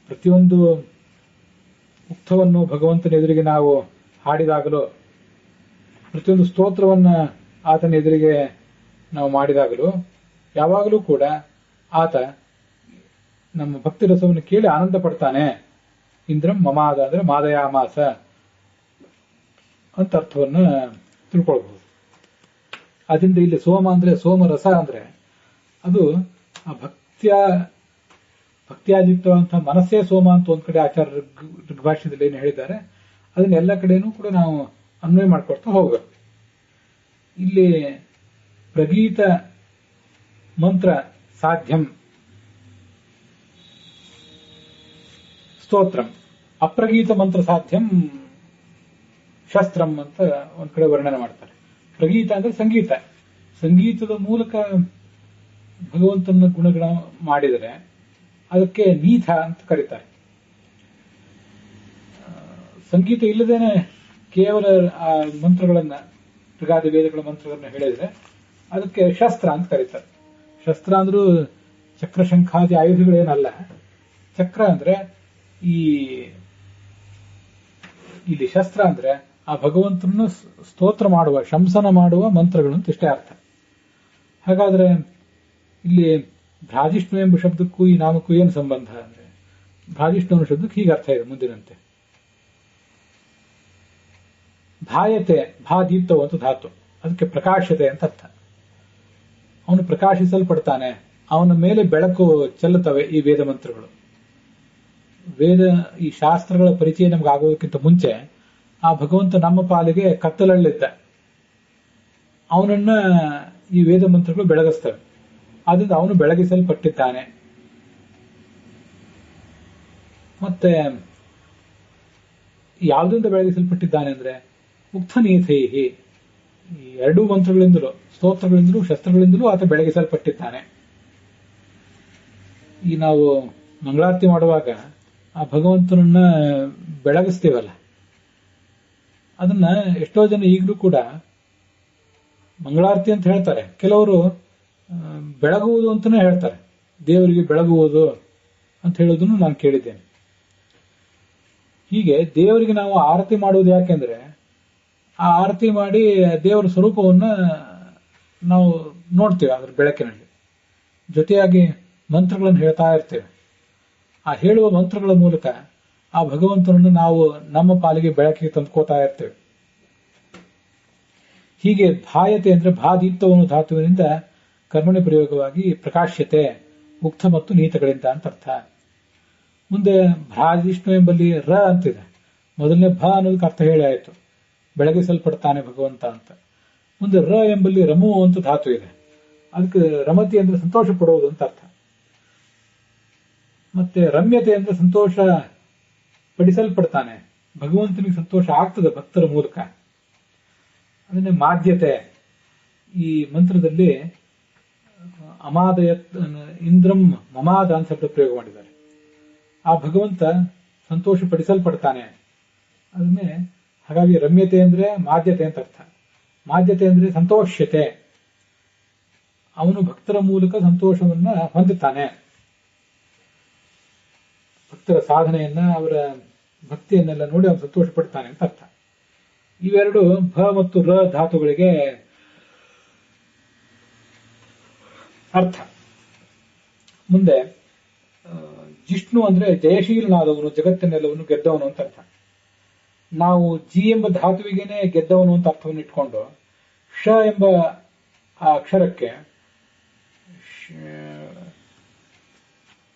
ಪ್ರತಿಯೊಂದು ಉಕ್ತವನ್ನು ಭಗವಂತನ ಎದುರಿಗೆ ನಾವು ಹಾಡಿದಾಗಲೂ, ಪ್ರತಿಯೊಂದು ಸ್ತೋತ್ರವನ್ನ ಆತನ ಎದುರಿಗೆ ನಾವು ಮಾಡಿದಾಗಲೂ ಯಾವಾಗಲೂ ಕೂಡ ಆತ ನಮ್ಮ ಭಕ್ತಿ ರಸವನ್ನು ಕೇಳಿ ಆನಂದ ಪಡ್ತಾನೆ. ಇಂದ್ರಂ ಮಮಾದ ಅಂದ್ರೆ ಮಾದಯಾಮಾಸ ಅಂತ ಅರ್ಥವನ್ನ ತಿಳ್ಕೊಳ್ಬಹುದು. ಅದರಿಂದ ಇಲ್ಲಿ ಸೋಮ ಅಂದ್ರೆ ಸೋಮರಸ ಅಂದ್ರೆ ಅದು ಆ ಭಕ್ತಿಯಾದಿತ್ವಂತಹ ಮನಸ್ಸೇ ಸೋಮ ಅಂತ ಒಂದ್ ಕಡೆ ಆಚಾರ್ಯ ಋಗ್ಭಾಷ್ಯದಲ್ಲಿ ಏನು ಹೇಳಿದ್ದಾರೆ, ಅದನ್ನ ಎಲ್ಲ ಕಡೆನೂ ಕೂಡ ನಾವು ಅನ್ವಯ ಮಾಡ್ಕೊಳ್ತಾ ಹೋಗ್ಬೇಕು. ಇಲ್ಲಿ ಪ್ರಗೀತ ಮಂತ್ರ ಸಾಧ್ಯಂ ಸ್ತೋತ್ರಂ ಅಪ್ರಗೀತ ಮಂತ್ರ ಸಾಧ್ಯಂ ಶಸ್ತ್ರಂ ಅಂತ ಒಂದ್ ಕಡೆ ವರ್ಣನೆ ಮಾಡ್ತಾರೆ. ಪ್ರಗೀತ ಅಂದ್ರೆ ಸಂಗೀತ. ಸಂಗೀತದ ಮೂಲಕ ಭಗವಂತನ ಗುಣಗಳ ಮಾಡಿದರೆ ಅದಕ್ಕೆ ನೀಥ ಅಂತ ಕರೀತಾರೆ. ಸಂಗೀತ ಇಲ್ಲದೇನೆ ಕೇವಲ ಆ ಮಂತ್ರಗಳನ್ನ, ತ್ರಿಗಾದಿ ವೇದಗಳ ಮಂತ್ರಗಳನ್ನ ಹೇಳಿದ್ರೆ ಅದಕ್ಕೆ ಶಸ್ತ್ರ ಅಂತ ಕರೀತಾರೆ. ಶಸ್ತ್ರ ಅಂದ್ರೂ ಚಕ್ರ ಶಂಖಾದಿ ಆಯುಧಗಳೇನಲ್ಲ. ಚಕ್ರ ಅಂದ್ರೆ ಇಲ್ಲಿ ಶಸ್ತ್ರ ಅಂದ್ರೆ ಆ ಭಗವಂತನನ್ನು ಸ್ತೋತ್ರ ಮಾಡುವ, ಶಂಸನ ಮಾಡುವ ಮಂತ್ರಗಳು ಅಂತ ಇಷ್ಟೇ ಅರ್ಥ. ಹಾಗಾದ್ರೆ ಇಲ್ಲಿ ಭ್ರಾಜಿಷ್ಣು ಎಂಬ ಶಬ್ದಕ್ಕೂ ಈ ನಾಮಕ್ಕೂ ಏನು ಸಂಬಂಧ ಅಂದ್ರೆ, ಭ್ರಾಜಿಷ್ಣು ಅನ್ನೋ ಶಬ್ದಕ್ಕೆ ಹೀಗೆ ಅರ್ಥ ಇದೆ ಮುಂದಿನಂತೆ. ಭಾಯತೆ, ಭಾದೀಪ್ತವು ಅಂತ ಧಾತು, ಅದಕ್ಕೆ ಪ್ರಕಾಶತೆ ಅಂತ ಅರ್ಥ. ಅವನು ಪ್ರಕಾಶಿಸಲ್ಪಡ್ತಾನೆ, ಅವನ ಮೇಲೆ ಬೆಳಕು ಚೆಲ್ಲುತ್ತವೆ ಈ ವೇದ ಮಂತ್ರಗಳು. ವೇದ, ಈ ಶಾಸ್ತ್ರಗಳ ಪರಿಚಯ ನಮ್ಗೆ ಆಗೋದಕ್ಕಿಂತ ಮುಂಚೆ ಆ ಭಗವಂತ ನಮ್ಮ ಪಾಲಿಗೆ ಕತ್ತಲಲ್ಲಿದ್ದ, ಅವನನ್ನ ಈ ವೇದ ಮಂತ್ರಗಳು ಬೆಳಗಿಸ್ತವೆ. ಆದ್ರಿಂದ ಅವನು ಬೆಳಗಿಸಲ್ಪಟ್ಟಿದ್ದಾನೆ. ಮತ್ತೆ ಯಾವುದರಿಂದ ಬೆಳಗಿಸಲ್ಪಟ್ಟಿದ್ದಾನೆ ಅಂದ್ರೆ ಉಕ್ತನೀಥೈಹಿ, ಈ ಎರಡೂ ಮಂತ್ರಗಳಿಂದಲೂ, ಸ್ತೋತ್ರಗಳಿಂದಲೂ ಶಸ್ತ್ರಗಳಿಂದಲೂ ಆತ ಬೆಳಗಿಸಲ್ಪಟ್ಟಿದ್ದಾನೆ. ಈ ನಾವು ಮಂಗಳಾರತಿ ಮಾಡುವಾಗ ಆ ಭಗವಂತನನ್ನ ಬೆಳಗಿಸ್ತೀವಲ್ಲ, ಅದನ್ನ ಎಷ್ಟೋ ಜನ ಈಗಲೂ ಕೂಡ ಮಂಗಳಾರತಿ ಅಂತ ಹೇಳ್ತಾರೆ. ಕೆಲವರು ಬೆಳಗುವುದು ಅಂತಾನೆ ಹೇಳ್ತಾರೆ, ದೇವರಿಗೆ ಬೆಳಗುವುದು ಅಂತ ಹೇಳೋದನ್ನು ನಾನು ಕೇಳಿದ್ದೇನೆ. ಹೀಗೆ ದೇವರಿಗೆ ನಾವು ಆರತಿ ಮಾಡುವುದು ಯಾಕೆಂದ್ರೆ, ಆ ಆರತಿ ಮಾಡಿ ದೇವರ ಸ್ವರೂಪವನ್ನ ನಾವು ನೋಡ್ತೇವೆ ಅದರ ಬೆಳಕಿನಲ್ಲಿ. ಜೊತೆಯಾಗಿ ಮಂತ್ರಗಳನ್ನು ಹೇಳ್ತಾ ಇರ್ತೇವೆ. ಆ ಹೇಳುವ ಮಂತ್ರಗಳ ಮೂಲಕ ಆ ಭಗವಂತನನ್ನು ನಾವು ನಮ್ಮ ಪಾಲಿಗೆ ಬೆಳಕಿಗೆ ತಂದುಕೋತಾ ಇರ್ತೇವೆ. ಹೀಗೆ ಭಾಯತೆ ಅಂದ್ರೆ ಭಾದೀಪ್ತವನ್ನು ಧಾತುವಿನಿಂದ ಕರ್ಮಣಿ ಪ್ರಯೋಗವಾಗಿ ಪ್ರಕಾಶ್ಯತೆ, ಮುಕ್ತ ಮತ್ತು ನೀತಗಳಿಂದ ಅಂತ ಅರ್ಥ. ಮುಂದೆ ಭ್ರಾಜಿಷ್ಣು ಎಂಬಲ್ಲಿ ರ ಅಂತಿದೆ. ಮೊದಲನೇ ಭ ಅನ್ನೋದಕ್ಕೆ ಅರ್ಥ ಹೇಳಿ ಆಯಿತು, ಬೆಳಗಿಸಲ್ಪಡ್ತಾನೆ ಭಗವಂತ ಅಂತ. ಮುಂದೆ ರ ಎಂಬಲ್ಲಿ ರಮು ಅಂತ ಧಾತು ಇದೆ, ಅದಕ್ಕೆ ರಮತಿ ಅಂದ್ರೆ ಸಂತೋಷ ಪಡುವುದು ಅಂತ ಅರ್ಥ. ಮತ್ತೆ ರಮ್ಯತೆ ಅಂದ್ರೆ ಸಂತೋಷ ಪಡಿಸಲ್ಪಡ್ತಾನೆ, ಭಗವಂತನಿಗೆ ಸಂತೋಷ ಆಗ್ತದೆ ಭಕ್ತರ ಮೂಲಕ. ಅದನ್ನೇ ಮಾಧ್ಯತೆ, ಈ ಮಂತ್ರದಲ್ಲಿ ಅಮಾದಯತ್ ಇಂದ್ರಂ ಮಮಾದ ಅಂತ ಶಬ್ದ ಪ್ರಯೋಗ ಮಾಡಿದ್ದಾರೆ. ಆ ಭಗವಂತ ಸಂತೋಷ ಪಡಿಸಲ್ಪಡ್ತಾನೆ, ಅದನ್ನೇ. ಹಾಗಾಗಿ ರಮ್ಯತೆ ಅಂದ್ರೆ ಮಾಧ್ಯತೆ ಅಂತ ಅರ್ಥ. ಮಾಧ್ಯತೆ ಅಂದ್ರೆ ಸಂತೋಷ್ಯತೆ, ಅವನು ಭಕ್ತರ ಮೂಲಕ ಸಂತೋಷವನ್ನ ಹೊಂದುತ್ತಾನೆ. ಭಕ್ತರ ಸಾಧನೆಯನ್ನ, ಅವರ ಭಕ್ತಿಯನ್ನೆಲ್ಲ ನೋಡಿ ಅವನು ಸಂತೋಷ ಪಡ್ತಾನೆ ಅಂತ ಅರ್ಥ. ಇವೆರಡು ಭ ಮತ್ತು ರ ಧಾತುಗಳಿಗೆ ಅರ್ಥ. ಮುಂದೆ ಜಿಷ್ಣು ಅಂದ್ರೆ ಜಯಶೀಲನಾದವನು, ಜಗತ್ತನ್ನೆಲ್ಲವನ್ನು ಗೆದ್ದವನು ಅಂತ ಅರ್ಥ. ನಾವು ಜಿ ಎಂಬ ಧಾತುವಿಗೇನೆ ಗೆದ್ದವನು ಅಂತ ಅರ್ಥವನ್ನು ಇಟ್ಕೊಂಡು ಶ ಎಂಬ ಆ ಅಕ್ಷರಕ್ಕೆ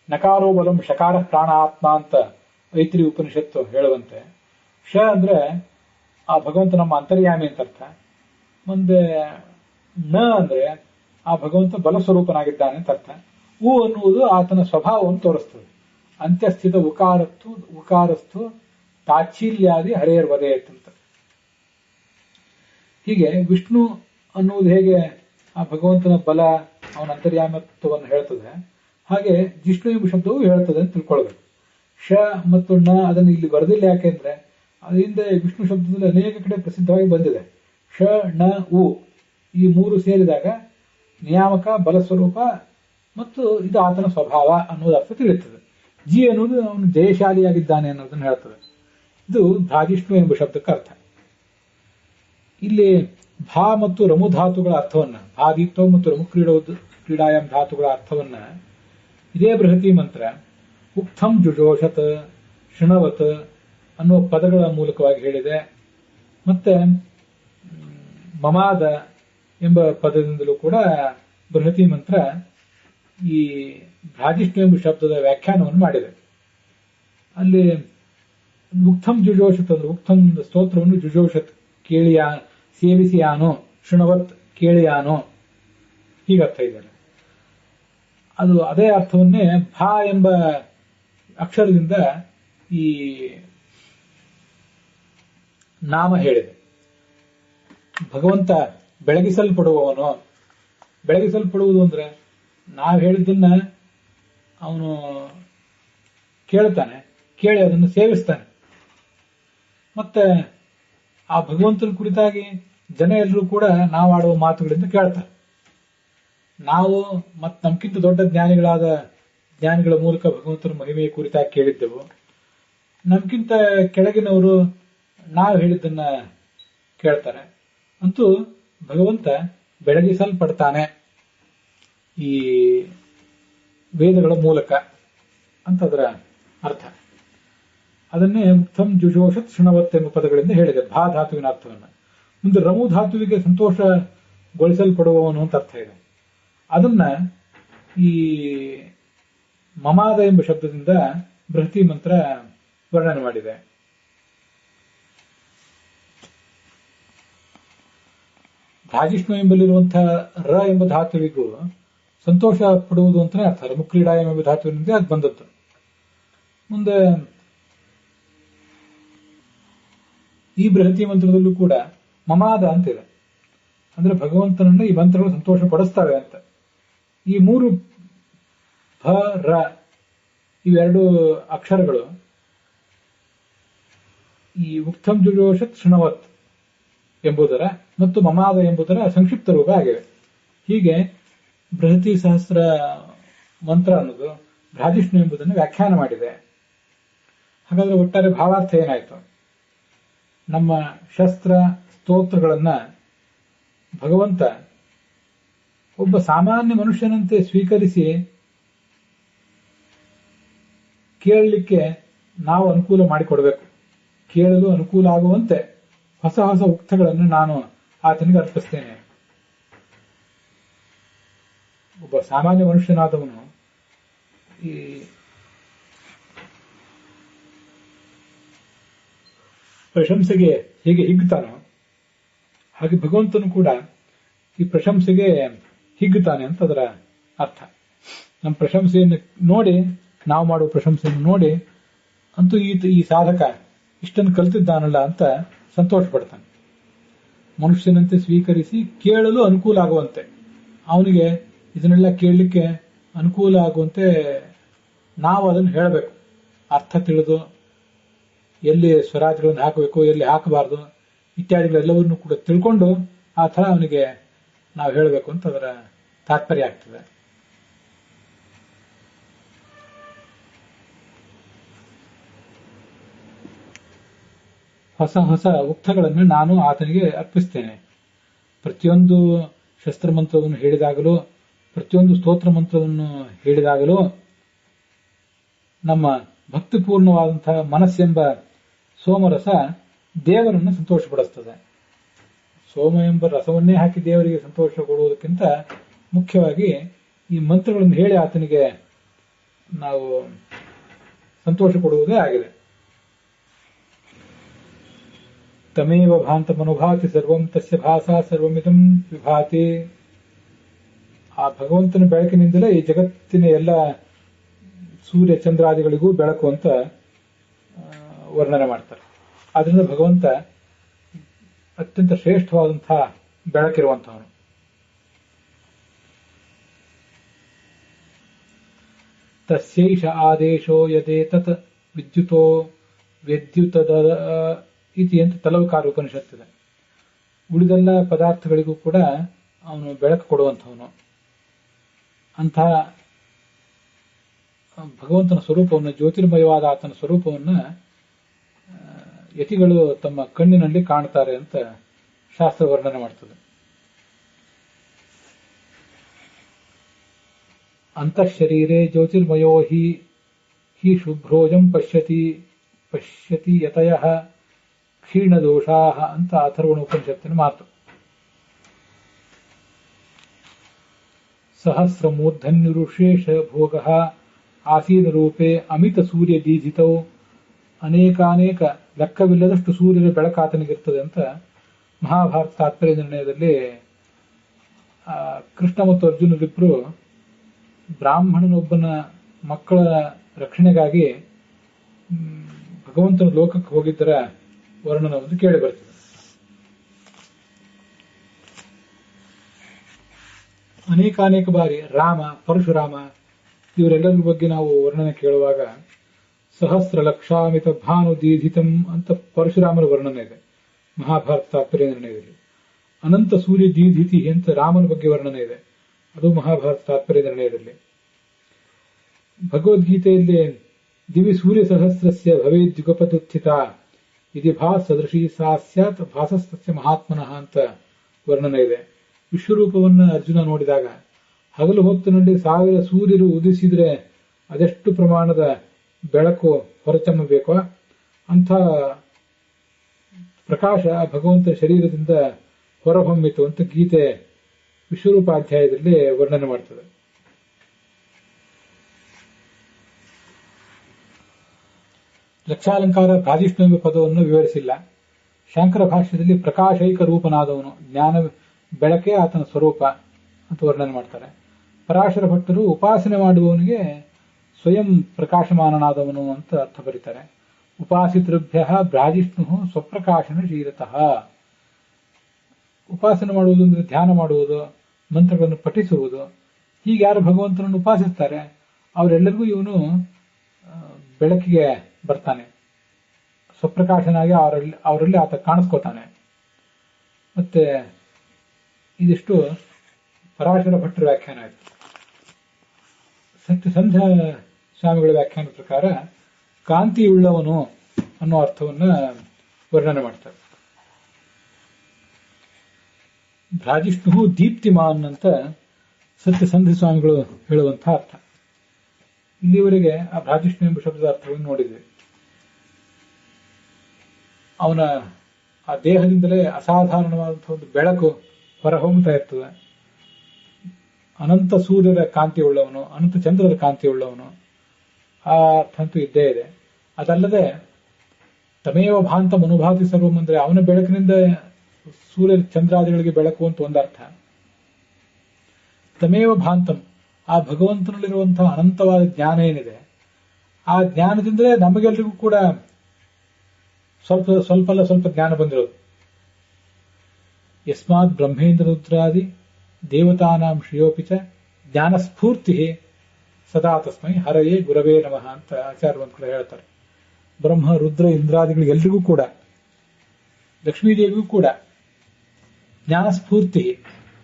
ನಕಾರೋ ಬಲಂ ಶಕಾರ ಪ್ರಾಣ ಆತ್ಮ ಅಂತ ಐತ್ರಿ ಉಪನಿಷತ್ತು ಹೇಳುವಂತೆ, ಶ ಅಂದ್ರೆ ಆ ಭಗವಂತ ನಮ್ಮ ಅಂತರ್ಯಾಮಿ ಅಂತ ಅರ್ಥ. ಮುಂದೆ ನ ಅಂದ್ರೆ ಆ ಭಗವಂತ ಬಲಸ್ವರೂಪನಾಗಿದ್ದಾನೆ ಅಂತ ಅರ್ಥ. ಉ ಅನ್ನುವುದು ಆತನ ಸ್ವಭಾವವನ್ನು ತೋರಿಸ್ತದೆ. ಅಂತ್ಯಸ್ಥಿತ ಉಕಾರಸ್ತು ತಾಚ್ಛೀಲ್ಯಾದಿ ಹರೇರ್ವದೇತ್ ಅಂತ. ಹೀಗೆ ವಿಷ್ಣು ಅನ್ನುವುದು ಹೇಗೆ ಆ ಭಗವಂತನ ಬಲ, ಅವನ ಅಂತರ್ಯಾಮತ್ವವನ್ನು ಹೇಳ್ತದೆ, ಹಾಗೆ ಜಿಷ್ಣು ಎಂಬ ಶಬ್ದವು ಹೇಳ್ತದೆ ಅಂತ ತಿಳ್ಕೊಳ್ಬೇಕು. ಶ ಮತ್ತು ನ ಅದನ್ನು ಇಲ್ಲಿ ಬರೆದಿಲ್ಲ, ಯಾಕೆಂದ್ರೆ ಅದರಿಂದ ವಿಷ್ಣು ಶಬ್ದದಲ್ಲಿ ಅನೇಕ ಕಡೆ ಪ್ರಸಿದ್ಧವಾಗಿ ಬಂದಿದೆ. ಶ ಣ ಉ ಈ ಮೂರು ಸೇರಿದಾಗ ನಿಯಾಮಕ, ಬಲಸ್ವರೂಪ ಮತ್ತು ಇದು ಆತನ ಸ್ವಭಾವ ಅನ್ನೋದು ಅರ್ಥ ತಿಳಿಯುತ್ತದೆ. ಜಿ ಅನ್ನೋದು ಅವನು ಜಯಶಾಲಿಯಾಗಿದ್ದಾನೆ ಅನ್ನೋದನ್ನು ಹೇಳ್ತದೆ. ಇದು ಭ್ರಾಜಿಷ್ಣು ಎಂಬ ಶಬ್ದಕ್ಕೆ ಅರ್ಥ. ಇಲ್ಲಿ ಭಾ ಮತ್ತು ರಮು ಧಾತುಗಳ ಅರ್ಥವನ್ನ, ಭಾದೀಪ್ತವು ಮತ್ತು ರಮು ಕ್ರೀಡಾಯಾಮ್ ಧಾತುಗಳ ಅರ್ಥವನ್ನ ಇದೇ ಬೃಹತಿ ಮಂತ್ರ ಉಕ್ತಂ ಜುಜೋಷತ್ ಶೃಣವತ್ ಅನ್ನುವ ಪದಗಳ ಮೂಲಕವಾಗಿ ಹೇಳಿದೆ. ಮತ್ತೆ ಮಮಾದ ಎಂಬ ಪದದಿಂದಲೂ ಕೂಡ ಬೃಹತಿ ಮಂತ್ರ ಈ ಭ್ರಾಜಿಷ್ಣು ಎಂಬ ಶಬ್ದದ ವ್ಯಾಖ್ಯಾನವನ್ನು ಮಾಡಿದೆ. ಅಲ್ಲಿ ಉಕ್ತಂ ಜುಜೋಷತ್ ಅಂದ್ರೆ ಉಕ್ತಂ ಸ್ತೋತ್ರವನ್ನು ಜುಜೋಷತ್ ಕೇಳಿಯಾ, ಸೇವಿಸಿಯಾನೋ, ಶೃಣವತ್ ಕೇಳಿಯಾನೋ, ಹೀಗರ್ಥ ಇದ್ದಾರೆ. ಅದು ಅದೇ ಅರ್ಥವನ್ನೇ ಭಾ ಎಂಬ ಅಕ್ಷರದಿಂದ ಈ ನಾಮ ಹೇಳಿದೆ. ಭಗವಂತ ಬೆಳಗಿಸಲ್ಪಡುವವನು. ಬೆಳಗಿಸಲ್ಪಡುವುದು ಅಂದ್ರೆ ನಾವು ಹೇಳಿದ್ದನ್ನ ಅವನು ಕೇಳ್ತಾನೆ, ಕೇಳಿ ಅದನ್ನು ಸೇವಿಸ್ತಾನೆ. ಮತ್ತೆ ಆ ಭಗವಂತನ ಕುರಿತಾಗಿ ಜನ ಎಲ್ಲರೂ ಕೂಡ ನಾವು ಆಡುವ ಮಾತುಗಳಿಂದ ಕೇಳ್ತಾರೆ. ನಾವು ಮತ್ತು ನಮ್ಗಿಂತ ದೊಡ್ಡ ಜ್ಞಾನಿಗಳ ಮೂಲಕ ಭಗವಂತನ ಮಹಿಮೆಯ ಕುರಿತಾಗಿ ಕೇಳಿದ್ದೆವು. ನಮ್ಗಿಂತ ಕೆಳಗಿನವರು ನಾವು ಹೇಳಿದ್ದನ್ನ ಕೇಳ್ತಾರೆ. ಅಂತೂ ಭಗವಂತ ಬೆಳಗಿಸಲ್ಪಡ್ತಾನೆ ಈ ವೇದಗಳ ಮೂಲಕ ಅಂತ ಅದರ ಅರ್ಥ. ಅದನ್ನೇ ಮುಕ್ತಂ ಜುಜೋಷತ್ ಶೃಣವತ್ ಎಂಬ ಪದಗಳಿಂದ ಹೇಳಿದೆ ಭಾ ಧಾತುವಿನ ಅರ್ಥವನ್ನು. ಮುಂದೆ ರಮು ಧಾತುವಿಗೆ ಸಂತೋಷಗೊಳಿಸಲ್ಪಡುವವನು ಅಂತ ಅರ್ಥ ಇದೆ. ಅದನ್ನ ಈ ಮಮಾದ ಎಂಬ ಶಬ್ದದಿಂದ ಬೃಹತಿ ಮಂತ್ರ ವರ್ಣನೆ ಮಾಡಿದೆ. ರಾಜಿಷ್ಣು ಎಂಬಲ್ಲಿರುವಂತಹ ರ ಎಂಬ ಧಾತುವಿಗೂ ಸಂತೋಷ ಪಡುವುದು ಅಂತಾನೆ ಅರ್ಥ. ರಮುಕ್ರೀಡಾ ಎಂಬ ಧಾತುವಿನಿಂದ ಅದು ಬಂದದ್ದು. ಮುಂದೆ ಈ ಬೃಹತಿ ಮಂತ್ರದಲ್ಲೂ ಕೂಡ ಮಮಾದ ಅಂತಿದೆ. ಅಂದ್ರೆ ಭಗವಂತನನ್ನ ಈ ಮಂತ್ರಗಳು ಸಂತೋಷ ಪಡಿಸ್ತವೆ ಅಂತ. ಈ ಮೂರು ಭ ರ ಇವೆರಡು ಅಕ್ಷರಗಳು ಈ ಉಕ್ತಂ ಜುಜೋಷತ್ ಶೃಣವತ್ ಎಂಬುದರ ಮತ್ತು ಮಮಾದ ಎಂಬುದರ ಸಂಕ್ಷಿಪ್ತ ರೂಪ ಆಗಿವೆ. ಹೀಗೆ ಬೃಹತಿ ಸಹಸ್ರ ಮಂತ್ರ ಅನ್ನೋದು ರಾಜಿಷ್ಣು ಎಂಬುದನ್ನು ವ್ಯಾಖ್ಯಾನ ಮಾಡಿದೆ. ಹಾಗಾದ್ರೆ ಒಟ್ಟಾರೆ ಭಾವಾರ್ಥ ಏನಾಯಿತು? ನಮ್ಮ ಶಸ್ತ್ರ ಸ್ತೋತ್ರಗಳನ್ನ ಭಗವಂತ ಒಬ್ಬ ಸಾಮಾನ್ಯ ಮನುಷ್ಯನಂತೆ ಸ್ವೀಕರಿಸಿ ಕೇಳಲಿಕ್ಕೆ ನಾವು ಅನುಕೂಲ ಮಾಡಿಕೊಡ್ಬೇಕು. ಕೇಳಲು ಅನುಕೂಲ ಆಗುವಂತೆ ಹೊಸ ಹೊಸ ಉಕ್ತಗಳನ್ನು ನಾನು ಆತನಿಗೆ ಅರ್ಪಿಸ್ತೇನೆ. ಒಬ್ಬ ಸಾಮಾನ್ಯ ಮನುಷ್ಯನಾದವನು ಈ ಪ್ರಶಂಸೆಗೆ ಹೇಗೆ ಹಿಗ್ಗುತ್ತಾನೋ ಹಾಗೆ ಭಗವಂತನು ಕೂಡ ಈ ಪ್ರಶಂಸೆಗೆ ಹಿಗ್ಗುತ್ತಾನೆ ಅಂತ ಅದರ ಅರ್ಥ. ನಮ್ಮ ಪ್ರಶಂಸೆಯನ್ನು ನೋಡಿ, ನಾವು ಮಾಡುವ ಪ್ರಶಂಸೆಯನ್ನು ನೋಡಿ ಅಂತೂ ಈ ಸಾಧಕ ಇಷ್ಟನ್ನು ಕಲಿತಿದ್ದಾನಲ್ಲ ಅಂತ ಸಂತೋಷ ಪಡ್ತಾನೆ. ಮನುಷ್ಯನಂತೆ ಸ್ವೀಕರಿಸಿ ಕೇಳಲು ಅನುಕೂಲ ಆಗುವಂತೆ, ಅವನಿಗೆ ಇದನ್ನೆಲ್ಲ ಕೇಳಲಿಕ್ಕೆ ಅನುಕೂಲ ಆಗುವಂತೆ ನಾವು ಅದನ್ನು ಹೇಳಬೇಕು. ಅರ್ಥ ತಿಳಿದು ಎಲ್ಲಿ ಸ್ವರಾಜ್ಯಗಳನ್ನು ಹಾಕಬೇಕು, ಎಲ್ಲಿ ಹಾಕಬಾರದು ಇತ್ಯಾದಿಗಳೆಲ್ಲವನ್ನೂ ಕೂಡ ತಿಳ್ಕೊಂಡು ಆ ಥರ ಅವನಿಗೆ ನಾವು ಹೇಳಬೇಕು ಅಂತ ಅದರ ತಾತ್ಪರ್ಯ ಆಗ್ತದೆ. ಹೊಸ ಹೊಸ ಉಕ್ತಗಳನ್ನು ನಾನು ಆತನಿಗೆ ಅರ್ಪಿಸ್ತೇನೆ. ಪ್ರತಿಯೊಂದು ಶಸ್ತ್ರಮಂತ್ರವನ್ನು ಹೇಳಿದಾಗಲೂ, ಪ್ರತಿಯೊಂದು ಸ್ತೋತ್ರ ಮಂತ್ರವನ್ನು ಹೇಳಿದಾಗಲೂ ನಮ್ಮ ಭಕ್ತಿಪೂರ್ಣವಾದಂತಹ ಮನಸ್ಸೆಂಬ ಸೋಮರಸ ದೇವರನ್ನು ಸಂತೋಷಪಡಿಸ್ತದೆ. ಸೋಮ ಎಂಬ ರಸವನ್ನೇ ಹಾಕಿ ದೇವರಿಗೆ ಸಂತೋಷ ಕೊಡುವುದಕ್ಕಿಂತ ಮುಖ್ಯವಾಗಿ ಈ ಮಂತ್ರಗಳನ್ನು ಹೇಳಿ ಆತನಿಗೆ ನಾವು ಸಂತೋಷ ಕೊಡುವುದೇ ಆಗಿದೆ. ತಮೇವ ಭಾಂತ ಮನುಭಾತಿ ಸರ್ವಂ ತಸ್ಯ ಭಾಸಾ ಸರ್ವಮಿದಂ ವಿಭಾತಿ. ಆ ಭಗವಂತನ ಬೆಳಕಿನಿಂದಲೇ ಈ ಜಗತ್ತಿನ ಎಲ್ಲ ಸೂರ್ಯ ಚಂದ್ರಾದಿಗಳಿಗೂ ಬೆಳಕು ಅಂತ ವರ್ಣನೆ ಮಾಡ್ತಾರೆ. ಆದ್ರಿಂದ ಭಗವಂತ ಅತ್ಯಂತ ಶ್ರೇಷ್ಠವಾದಂತಹ ಬೆಳಕಿರುವಂತಹವನು. ತಸ್ಯೈಷ ಆದೇಶೋ ಯದೇತತ್ ವಿದ್ಯುತೋ ವಿದ್ಯುತದ ಇತಿ ಅಂತ ತಲವಕಾರ ಉಪನಿಷತ್ತಿದೆ. ಉಳಿದೆಲ್ಲ ಪದಾರ್ಥಗಳಿಗೂ ಕೂಡ ಅವನು ಬೆಳಕು ಕೊಡುವಂಥವನು. ಅಂತಹ ಭಗವಂತನ ಸ್ವರೂಪವನ್ನು, ಜ್ಯೋತಿರ್ಮಯವಾದ ಆತನ ಸ್ವರೂಪವನ್ನು ಯತಿಗಳು ತಮ್ಮ ಕಣ್ಣಿನಲ್ಲಿ ಕಾಣ್ತಾರೆ ಅಂತ ಶಾಸ್ತ್ರ ವರ್ಣನೆ ಮಾಡ್ತದೆ. ಅಂತಃಶರೀರೇ ಜ್ಯೋತಿರ್ಮಯೋ ಹಿ ಶುಭ್ರೋಜಂ ಪಶ್ಯತಿ ಯತಯಃ ಕ್ಷೀಣದೋಷಾಃ ಅಂತ ಅಥರ್ವಣ ಉಪನಿಷತ್ತಿನ ಮಾತು. ಸಹಸ್ರಮೂರ್ಧನ್ಯುರುಷೇಷ ಭೋಗಃ ಆಸೀನ ರೂಪೇ ಅಮಿತ ಸೂರ್ಯ ದೀಧಿತೌ. ಅನೇಕಾನೇಕ ಲೆಕ್ಕವಿಲ್ಲದಷ್ಟು ಸೂರ್ಯನ ಬೆಳಕಾತನಿಗಿರ್ತದೆ ಅಂತ ಮಹಾಭಾರತ ತಾತ್ಪರ್ಯ ನಿರ್ಣಯದಲ್ಲಿ ಕೃಷ್ಣ ಮತ್ತು ಅರ್ಜುನರಿಬ್ಬರು ಬ್ರಾಹ್ಮಣನೊಬ್ಬನ ಮಕ್ಕಳ ರಕ್ಷಣೆಗಾಗಿ ಭಗವಂತನ ಲೋಕಕ್ಕೆ ಹೋಗಿದ್ದರ ವರ್ಣನವನ್ನು ಕೇಳಿ ಬರ್ತದೆ. ಅನೇಕಾನೇಕ ಬಾರಿ ರಾಮ, ಪರಶುರಾಮ ಇವರೆಲ್ಲರ ಬಗ್ಗೆ ನಾವು ವರ್ಣನೆ ಕೇಳುವಾಗ ಸಹಸ್ರ ಲಕ್ಷಾಮಿತ ಭಾನು ದೀಧಿತಂ ಅಂತ ಪರಶುರಾಮನ ವರ್ಣನೆ ಇದೆ ಮಹಾಭಾರತ ತಾತ್ಪರ್ಯ ನಿರ್ಣಯದಲ್ಲಿ. ಅನಂತ ಸೂರ್ಯ ದೀಧಿತಿ ಅಂತ ರಾಮನ ಬಗ್ಗೆ ವರ್ಣನೆ ಇದೆ, ಅದು ಮಹಾಭಾರತ ತಾತ್ಪರ್ಯ ನಿರ್ಣಯದಲ್ಲಿ. ಭಗವದ್ಗೀತೆಯಲ್ಲಿ ದಿವಿ ಸೂರ್ಯ ಸಹಸ್ರಸ್ಯ ಭವೇದ್ ಯುಗಪದುತ್ಥಿತ ಇದಿ ಭಾಸ್ ಸದೃಶಿ ಸಾ ಸ್ಯಾತ್ ಭಾಸಸ್ತಸ್ಯ ಮಹಾತ್ಮನಃ ಅಂತ ವರ್ಣನೆ ಇದೆ. ವಿಶ್ವರೂಪವನ್ನು ಅರ್ಜುನ ನೋಡಿದಾಗ ಹಗಲು ಹೊತ್ತಿನಲ್ಲಿ 1000 ಸೂರ್ಯರು ಉದಿಸಿದ್ರೆ ಅದೆಷ್ಟು ಪ್ರಮಾಣದ ಬೆಳಕು ಹೊರಚಮ್ಮಬೇಕೋ ಅಂಥ ಪ್ರಕಾಶ ಭಗವಂತ ಶರೀರದಿಂದ ಹೊರಹೊಮ್ಮಿತು ಅಂತ ಗೀತೆ ವಿಶ್ವರೂಪಾಧ್ಯಾಯದಲ್ಲಿ ವರ್ಣನೆ ಮಾಡ್ತದೆ. ಲಕ್ಷಾಲಂಕಾರ ಭ್ರಾಜಿಷ್ಣು ಎಂಬ ಪದವನ್ನು ವಿವರಿಸಿಲ್ಲ. ಶಾಂಕರ ಭಾಷ್ಯದಲ್ಲಿ ಪ್ರಕಾಶೈಕ ರೂಪನಾದವನು, ಜ್ಞಾನ ಬೆಳಕೆ ಆತನ ಸ್ವರೂಪ ಅಂತ ವರ್ಣನೆ ಮಾಡ್ತಾರೆ. ಪರಾಶರ ಭಟ್ಟರು ಉಪಾಸನೆ ಮಾಡುವವನಿಗೆ ಸ್ವಯಂ ಪ್ರಕಾಶಮಾನನಾದವನು ಅಂತ ಅರ್ಥ ಬರೀತಾರೆ. ಉಪಾಸಿತೃಭ್ಯ ಭ್ರಾಜಿಷ್ಣು ಸ್ವಪ್ರಕಾಶನ ಶೀಲತಃ. ಉಪಾಸನೆ ಮಾಡುವುದು ಅಂದರೆ ಧ್ಯಾನ ಮಾಡುವುದು, ಮಂತ್ರಗಳನ್ನು ಪಠಿಸುವುದು. ಹೀಗೆ ಯಾರು ಭಗವಂತನನ್ನು ಉಪಾಸಿಸ್ತಾರೆ ಅವರೆಲ್ಲರಿಗೂ ಇವನು ಬೆಳಕಿಗೆ ಬರ್ತಾನೆ, ಸ್ವಪ್ರಕಾಶನಾಗಿ ಅವರಲ್ಲಿ ಆತ ಕಾಣಿಸ್ಕೋತಾನೆ. ಮತ್ತೆ ಇದಿಷ್ಟು ಪರಾಶರ ಭಟ್ಟರ ವ್ಯಾಖ್ಯಾನ ಆಯಿತು. ಸತ್ಯಸಂಧ್ಯಾ ಸ್ವಾಮಿಗಳ ವ್ಯಾಖ್ಯಾನದ ಪ್ರಕಾರ ಕಾಂತಿಯುಳ್ಳವನು ಅನ್ನೋ ಅರ್ಥವನ್ನು ವರ್ಣನೆ ಮಾಡ್ತಾರೆ. ಭ್ರಾಜಿಷ್ಣು ದೀಪ್ತಿಮಾನ್ ಅಂತ ಸತ್ಯಸಂಧ್ಯ ಸ್ವಾಮಿಗಳು ಹೇಳುವಂತಹ ಅರ್ಥ. ಇಲ್ಲಿವರೆಗೆ ಆ ಭ್ರಾಜಿಷ್ಣು ಎಂಬ ಶಬ್ದದ ಅರ್ಥವನ್ನು ನೋಡಿದ್ವಿ. ಅವನ ಆ ದೇಹದಿಂದಲೇ ಅಸಾಧಾರಣವಾದಂತಹ ಒಂದು ಬೆಳಕು ಹೊರಹೊಮ್ಮುತ್ತಾ ಇರ್ತದೆ. ಅನಂತ ಸೂರ್ಯರ ಕಾಂತಿ ಉಳ್ಳವನು, ಅನಂತ ಚಂದ್ರರ ಕಾಂತಿ ಉಳ್ಳವನು, ಆ ಅರ್ಥ ಅಂತೂ ಇದ್ದೇ ಇದೆ. ಅದಲ್ಲದೆ ತಮೇವ ಭಾಂತ ಮನುಭಾತಿ ಸರ್ವಂ ಅಂದ್ರೆ ಅವನ ಬೆಳಕಿನಿಂದ ಸೂರ್ಯ ಚಂದ್ರಾದಿಗಳಿಗೆ ಬೆಳಕು ಅಂತ ಒಂದರ್ಥ. ತಮೇವ ಭಾಂತಂ, ಆ ಭಗವಂತನಲ್ಲಿರುವಂತಹ ಅನಂತವಾದ ಜ್ಞಾನ ಏನಿದೆ ಆ ಜ್ಞಾನದಿಂದಲೇ ನಮಗೆಲ್ಲರಿಗೂ ಕೂಡ ಸ್ವಲ್ಪ ಜ್ಞಾನ ಬಂದಿರೋದು. ಯಸ್ಮಾತ್ ಬ್ರಹ್ಮೇಂದ್ರ ರುದ್ರಾದಿ ದೇವತಾನಾಂ ಶ್ರೇಯೋಪಿ ಚ ಜ್ಞಾನಸ್ಫೂರ್ತಿ ಸದಾ ತಸ್ಮೈ ಹರಯೇ ಗುರವೇ ನಮಃ ಅಂತ ಆಚಾರ್ಯರು ಕೂಡ ಹೇಳ್ತಾರೆ. ಬ್ರಹ್ಮ ರುದ್ರ ಇಂದ್ರಾದಿಗಳಿಗೆಲ್ಲರಿಗೂ ಕೂಡ, ಲಕ್ಷ್ಮೀದೇವಿಗೂ ಕೂಡ ಜ್ಞಾನಸ್ಫೂರ್ತಿ,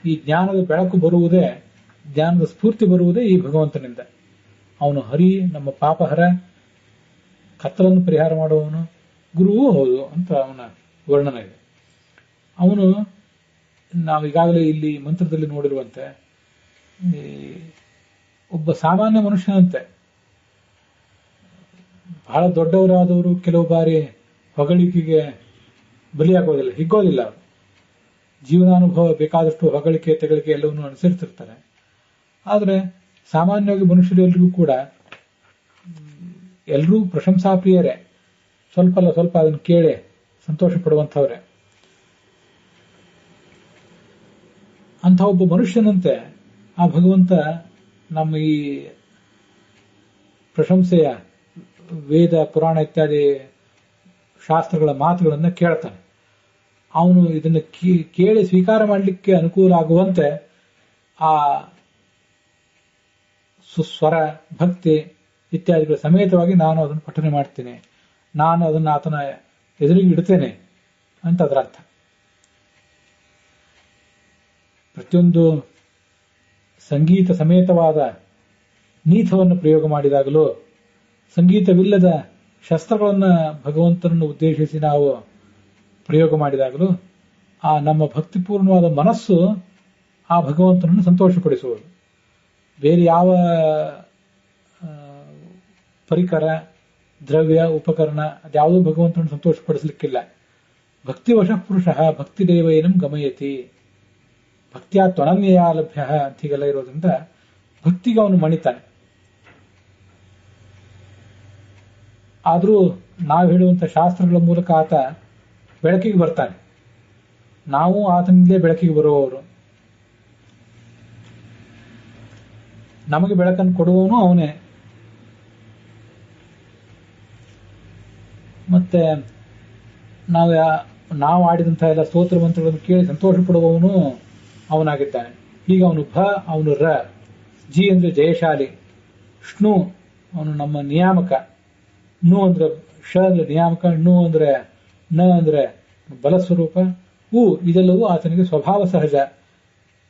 ಈ ಜ್ಞಾನದ ಬೆಳಕು ಬರುವುದೇ, ಜ್ಞಾನದ ಸ್ಫೂರ್ತಿ ಬರುವುದೇ ಈ ಭಗವಂತನಿಂದ. ಅವನು ಹರಿ, ನಮ್ಮ ಪಾಪಹರ, ಕತ್ತಲನ್ನು ಪರಿಹಾರ ಮಾಡುವವನು, ಗುರುವೂ ಹೌದು ಅಂತ ಅವನ ವರ್ಣನ ಇದೆ. ಅವನು ನಾವೀಗಾಗಲೇ ಇಲ್ಲಿ ಮಂತ್ರದಲ್ಲಿ ನೋಡಿರುವಂತೆ ಒಬ್ಬ ಸಾಮಾನ್ಯ ಮನುಷ್ಯನಂತೆ. ಬಹಳ ದೊಡ್ಡವರಾದವರು ಕೆಲವು ಬಾರಿ ಹೊಗಳಿಕೆಗೆ ಬಲಿಯಾಗೋದಿಲ್ಲ, ಹಿಗ್ಗೋದಿಲ್ಲ. ಅವರು ಜೀವನಾನುಭವ ಬೇಕಾದಷ್ಟು ಹೊಗಳಿಕೆ ತೆಗಳಿಕೆ ಎಲ್ಲವನ್ನೂ ಅನುಸರಿಸಿರ್ತಾರೆ. ಆದರೆ ಸಾಮಾನ್ಯವಾಗಿ ಮನುಷ್ಯರೆಲ್ಲರಿಗೂ ಕೂಡ ಎಲ್ಲರೂ ಪ್ರಶಂಸಾಪ್ರಿಯರೇ, ಸ್ವಲ್ಪ ಅದನ್ನು ಕೇಳಿ ಸಂತೋಷ ಪಡುವಂಥವ್ರೆ. ಅಂಥ ಒಬ್ಬ ಮನುಷ್ಯನಂತೆ ಆ ಭಗವಂತ ನಮ್ಮ ಈ ಪ್ರಶಂಸೆಯ ವೇದ ಪುರಾಣ ಇತ್ಯಾದಿ ಶಾಸ್ತ್ರಗಳ ಮಾತುಗಳನ್ನು ಕೇಳ್ತಾನೆ. ಅವನು ಇದನ್ನು ಕೇಳಿ ಸ್ವೀಕಾರ ಮಾಡಲಿಕ್ಕೆ ಅನುಕೂಲ ಆಗುವಂತೆ ಆ ಸುಸ್ವರ ಭಕ್ತಿ ಇತ್ಯಾದಿಗಳ ಸಮೇತವಾಗಿ ನಾನು ಅದನ್ನು ಪಠನೆ ಮಾಡ್ತೇನೆ, ನಾನು ಅದನ್ನು ಆತನ ಎದುರಿಗೆ ಇಡ್ತೇನೆ ಅಂತ ಅದರ ಅರ್ಥ. ಪ್ರತಿಯೊಂದು ಸಂಗೀತ ಸಮೇತವಾದ ನೀಥವನ್ನು ಪ್ರಯೋಗ ಮಾಡಿದಾಗಲೂ, ಸಂಗೀತವಿಲ್ಲದ ಶಸ್ತ್ರಗಳನ್ನು ಭಗವಂತನನ್ನು ಉದ್ದೇಶಿಸಿ ನಾವು ಪ್ರಯೋಗ ಮಾಡಿದಾಗಲೂ ಆ ನಮ್ಮ ಭಕ್ತಿಪೂರ್ಣವಾದ ಮನಸ್ಸು ಆ ಭಗವಂತನನ್ನು ಸಂತೋಷಪಡಿಸುವುದು. ಬೇರೆ ಯಾವ ಪರಿಕರ, ದ್ರವ್ಯ, ಉಪಕರಣ ಅದ್ಯಾವುದೂ ಭಗವಂತನನ್ನು ಸಂತೋಷಪಡಿಸಲಿಕ್ಕಿಲ್ಲ. ಭಕ್ತಿವಶ ಪುರುಷ ಭಕ್ತಿ ದೇವೈನಂ ಗಮಯತಿ, ಭಕ್ತಿಯ ತ್ವನನ್ಯಯ ಲಭ್ಯ ಅಂತ ಹೀಗೆಲ್ಲ ಇರೋದ್ರಿಂದ ಭಕ್ತಿಗೆ ಅವನು ಮಣಿತಾನೆ. ಆದರೂ ನಾವು ಹೇಳುವಂಥ ಶಾಸ್ತ್ರಗಳ ಮೂಲಕ ಆತ ಬೆಳಕಿಗೆ ಬರ್ತಾನೆ. ನಾವು ಆತನಿಂದಲೇ ಬೆಳಕಿಗೆ ಬರುವವರು. ನಮಗೆ ಬೆಳಕನ್ನು ಕೊಡುವವನು ಅವನೇ. ಮತ್ತೆ ನಾವು ಆಡಿದಂತಹ ಎಲ್ಲ ಸ್ತೋತ್ರ ಮಂತ್ರಗಳನ್ನು ಕೇಳಿ ಸಂತೋಷ ಪಡುವವನು ಅವನಾಗಿದ್ದಾನೆ. ಹೀಗೆ ಅವನು ಭ, ಅವನು ರ. ಜಿ ಅಂದ್ರೆ ಜಯಶಾಲಿ. ಷ್ಣು ಅವನು ನಮ್ಮ ನಿಯಾಮಕ. ನು ಅಂದ್ರೆ ಶ ಅಂದ್ರೆ ನಿಯಾಮಕ. ಣು ಅಂದ್ರೆ ನ ಅಂದ್ರೆ ಬಲಸ್ವರೂಪ. ಉ ಇದೆಲ್ಲವೂ ಆತನಿಗೆ ಸ್ವಭಾವ ಸಹಜ.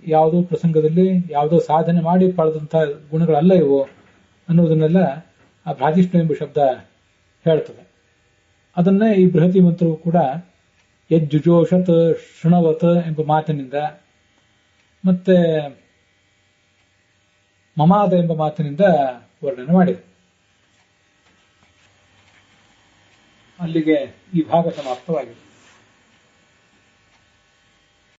ಯಾವುದೋ ಪ್ರಸಂಗದಲ್ಲಿ ಯಾವುದೋ ಸಾಧನೆ ಮಾಡಿ ಪಡೆದಂತಹ ಗುಣಗಳಲ್ಲ ಇವು ಅನ್ನೋದನ್ನೆಲ್ಲ ಆ ಭ್ರಾಜಿಷ್ಣು ಎಂಬ ಶಬ್ದ ಹೇಳ್ತದೆ. ಅದನ್ನೇ ಈ ಬೃಹತಿ ಮಂತ್ರವು ಕೂಡ ಯಜ್ಜುಜೋಷತ್ ಶೃಣವತ್ ಎಂಬ ಮಾತಿನಿಂದ ಮತ್ತೆ ಮಮಾದ ಎಂಬ ಮಾತಿನಿಂದ ವರ್ಣನೆ ಮಾಡಿದೆ. ಅಲ್ಲಿಗೆ ಈ ಭಾಗ ಸಮಾಪ್ತವಾಗಿದೆ.